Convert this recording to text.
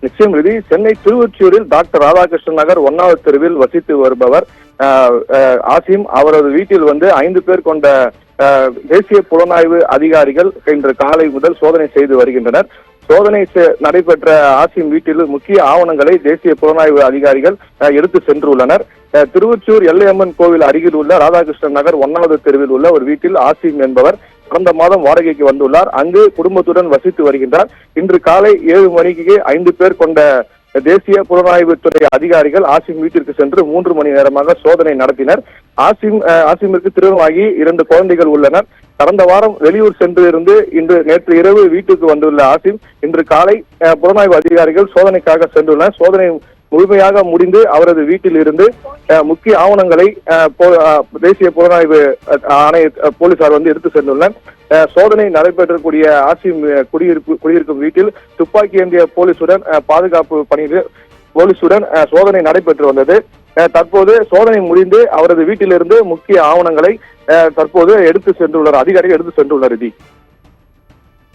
நிச்சயம் ரீதி. சென்னை திருவொற்றியூரில் டாக்டர் ராதாகிருஷ்ணன் நகர் 1வது தெருவில் வசித்து வருபவர் ஆசிம். அவரது வீட்டில் 5 பேர் கொண்ட தேசிய புலனாய்வு அதிகாரிகள் இன்று காலை முதல் சோதனை செய்து வருகின்றனர். சோதனை நடைபெற்ற ஆசிம் வீட்டில் முக்கிய ஆவணங்களை தேசிய புலனாய்வு அதிகாரிகள் எடுத்து சென்றுள்ளனர். திருவொற்றியூர் எல்லையம்மன் கோவில் அருகில் உள்ள ராதாகிருஷ்ணன் நகர் 1வது தெருவில் உள்ள ஒரு வீட்டில் ஆசிம் என்பவர் கடந்த மாதம் வாடகைக்கு வந்துள்ளார். அங்கு குடும்பத்துடன் வசித்து வருகின்றார். இன்று காலை 7 மணிக்கு 5 பேர் கொண்ட தேசிய புலனாய்வுத்துறை அதிகாரிகள் ஆசிம் வீட்டிற்கு சென்று 3 மணி நேரமாக சோதனை நடத்தினர். ஆசிமிற்கு திருமணமாகி 2 குழந்தைகள் உள்ளனர். கடந்த வாரம் வெளியூர் சென்று இருந்து நேற்று இரவு வீட்டுக்கு வந்துள்ள ஆசிம் இன்று காலை புலனாய்வு அதிகாரிகள் சோதனைக்காக சென்றுள்ளனர். சோதனை முழுமையாக முடிந்து அவரது வீட்டில் இருந்து முக்கிய ஆவணங்களை தேசிய புலனாய்வு ஆணைய போலீசார் எடுத்து சென்றுள்ளனர். சோதனை நடைபெற்றக்கூடிய ஆசிம் குடியிருக்கும் வீட்டில் துப்பாக்கி ஏந்திய போலீசுடன் பாதுகாப்பு பணியில் சோதனை நடைபெற்று வந்தது. தற்போது சோதனை முடிந்து அவரது வீட்டிலிருந்து முக்கிய ஆவணங்களை தற்போது அதிகாரிகள் எடுத்து சென்றுள்ளனர்.